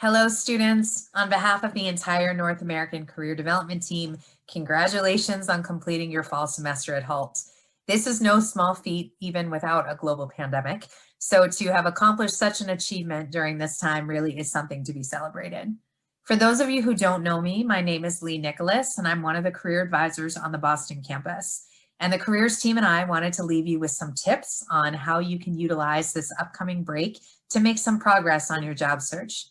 Hello, students. On behalf of the entire North American Career Development Team, congratulations on completing your fall semester at Hult. This is no small feat, even without a global pandemic. So to have accomplished such an achievement during this time really is something to be celebrated. For those of you who don't know me, my name is Lee Nicholas, and I'm one of the career advisors on the Boston campus. And the careers team and I wanted to leave you with some tips on how you can utilize this upcoming break to make some progress on your job search.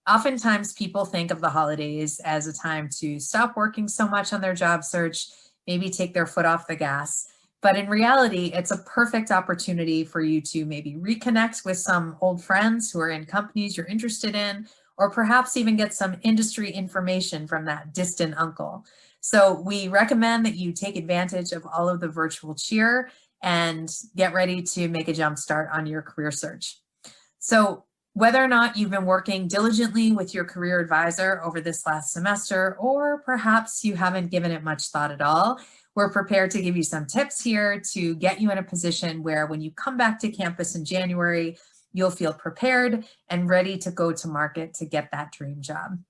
Oftentimes people think of the holidays as a time to stop working so much on their job search, maybe take their foot off the gas. But in reality, it's a perfect opportunity for you to maybe reconnect with some old friends who are in companies you're interested in, or perhaps even get some industry information from that distant uncle. So we recommend that you take advantage of all of the virtual cheer and get ready to make a jump start on your career search. So whether or not you've been working diligently with your career advisor over this last semester, or perhaps you haven't given it much thought at all, we're prepared to give you some tips here to get you in a position where when you come back to campus in January, you'll feel prepared and ready to go to market to get that dream job.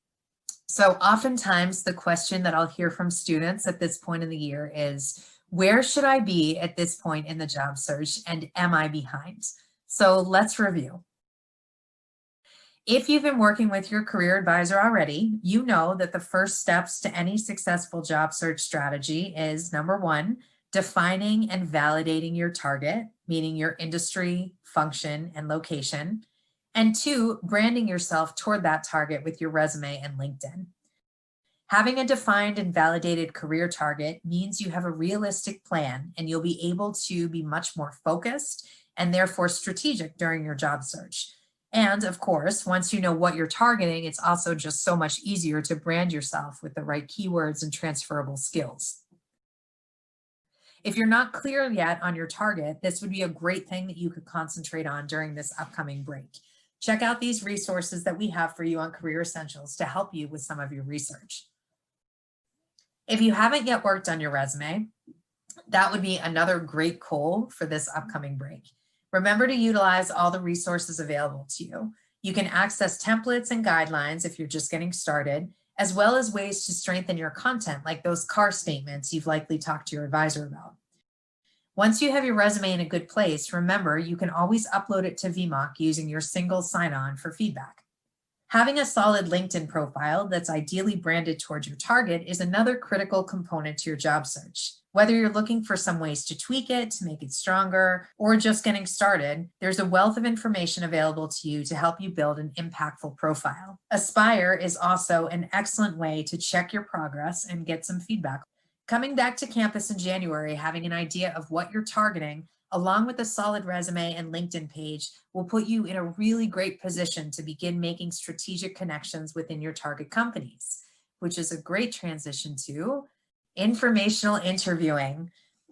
So oftentimes the question that I'll hear from students at this point in the year is, where should I be at this point in the job search, and am I behind? So let's review. If you've been working with your career advisor already, you know that the first steps to any successful job search strategy is, number one, defining and validating your target, meaning your industry, function, and location. And two, branding yourself toward that target with your resume and LinkedIn. Having a defined and validated career target means you have a realistic plan and you'll be able to be much more focused and therefore strategic during your job search. And of course, once you know what you're targeting, it's also just so much easier to brand yourself with the right keywords and transferable skills. If you're not clear yet on your target, this would be a great thing that you could concentrate on during this upcoming break. Check out these resources that we have for you on Career Essentials to help you with some of your research. If you haven't yet worked on your resume, that would be another great goal for this upcoming break. Remember to utilize all the resources available to you. You can access templates and guidelines if you're just getting started, as well as ways to strengthen your content, like those CAR statements you've likely talked to your advisor about. Once you have your resume in a good place, remember you can always upload it to VMOC using your single sign-on for feedback. Having a solid LinkedIn profile that's ideally branded towards your target is another critical component to your job search. Whether you're looking for some ways to tweak it, to make it stronger, or just getting started, there's a wealth of information available to you to help you build an impactful profile. Aspire is also an excellent way to check your progress and get some feedback. Coming back to campus in January, having an idea of what you're targeting, along with a solid resume and LinkedIn page, will put you in a really great position to begin making strategic connections within your target companies, which is a great transition to informational interviewing.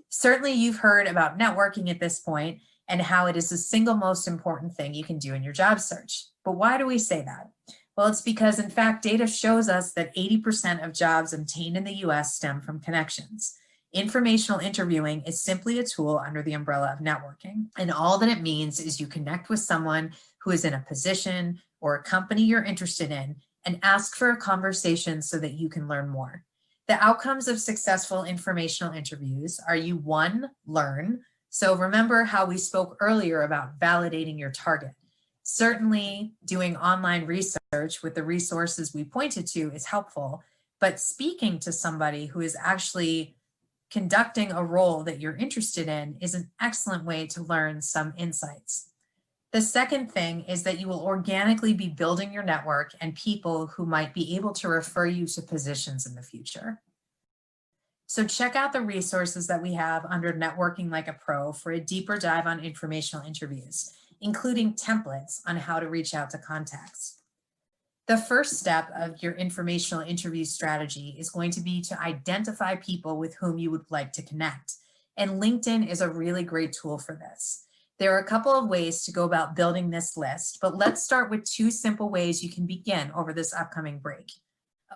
Certainly you've heard about networking at this point and how it is the single most important thing you can do in your job search. But why do we say that? Well, it's because in fact, data shows us that 80% of jobs obtained in the US stem from connections. Informational interviewing is simply a tool under the umbrella of networking. And all that it means is you connect with someone who is in a position or a company you're interested in and ask for a conversation so that you can learn more. The outcomes of successful informational interviews are you, one, learn. So remember how we spoke earlier about validating your target. Certainly doing online research with the resources we pointed to is helpful, but speaking to somebody who is actually conducting a role that you're interested in is an excellent way to learn some insights. The second thing is that you will organically be building your network and people who might be able to refer you to positions in the future. So check out the resources that we have under Networking Like a Pro for a deeper dive on informational interviews, including templates on how to reach out to contacts. The first step of your informational interview strategy is going to be to identify people with whom you would like to connect. And LinkedIn is a really great tool for this. There are a couple of ways to go about building this list, but let's start with two simple ways you can begin over this upcoming break.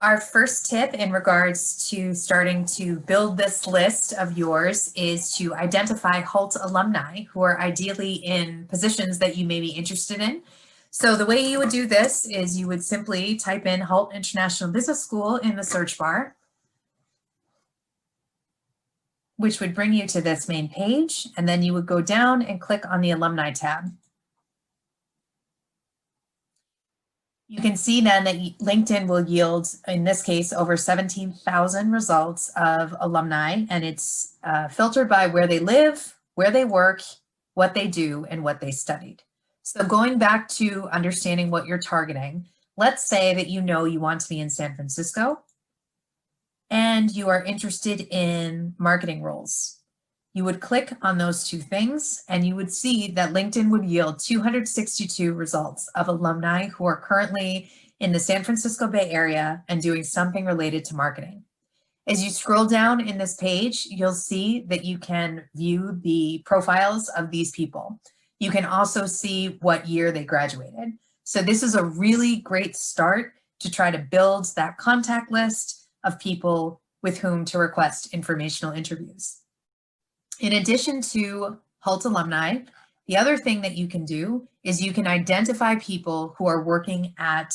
Our first tip in regards to starting to build this list of yours is to identify Hult alumni who are ideally in positions that you may be interested in. So the way you would do this is you would simply type in Hult International Business School in the search bar, which would bring you to this main page, and then you would go down and click on the Alumni tab. You can see then that LinkedIn will yield, in this case, over 17,000 results of alumni, and it's filtered by where they live, where they work, what they do, and what they studied. So going back to understanding what you're targeting, let's say that you know you want to be in San Francisco and you are interested in marketing roles. You would click on those two things and you would see that LinkedIn would yield 262 results of alumni who are currently in the San Francisco Bay Area and doing something related to marketing. As you scroll down in this page, you'll see that you can view the profiles of these people. You can also see what year they graduated. So this is a really great start to try to build that contact list of people with whom to request informational interviews. In addition to Hult alumni, the other thing that you can do is you can identify people who are working at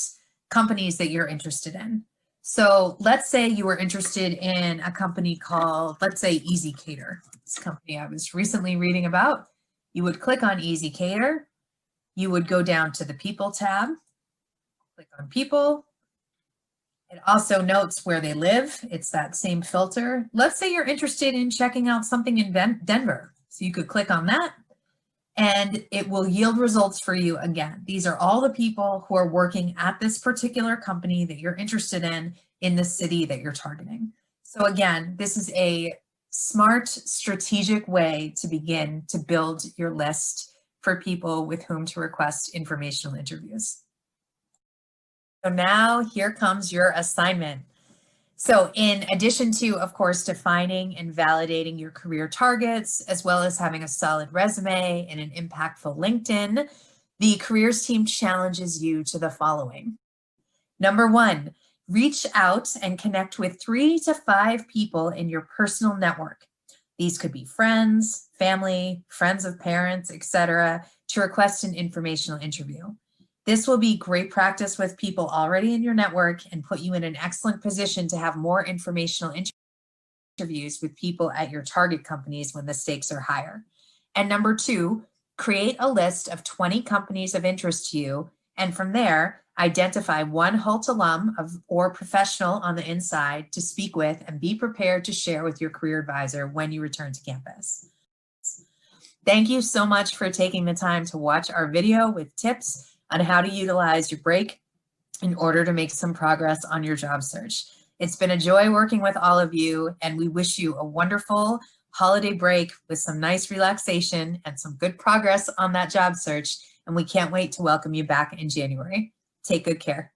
companies that you're interested in. So let's say you were interested in a company called, let's say, Easy Cater. This company I was recently reading about. You would click on Easy Cater. You would go down to the People tab, click on People. It also notes where they live. It's that same filter. Let's say you're interested in checking out something in Denver. So you could click on that and it will yield results for you again. These are all the people who are working at this particular company that you're interested in the city that you're targeting. So again, this is a smart, strategic way to begin to build your list for people with whom to request informational interviews. So now here comes your assignment. So in addition to, of course, defining and validating your career targets, as well as having a solid resume and an impactful LinkedIn, the careers team challenges you to the following. Number one, reach out and connect with 3 to 5 people in your personal network. These could be friends, family, friends of parents, etc., to request an informational interview. This will be great practice with people already in your network and put you in an excellent position to have more informational interviews with people at your target companies when the stakes are higher. And number 2, create a list of 20 companies of interest to you. And from there, identify one Hult alum or professional on the inside to speak with and be prepared to share with your career advisor when you return to campus. Thank you so much for taking the time to watch our video with tips on how to utilize your break in order to make some progress on your job search. It's been a joy working with all of you, and we wish you a wonderful holiday break with some nice relaxation and some good progress on that job search. And we can't wait to welcome you back in January. Take good care.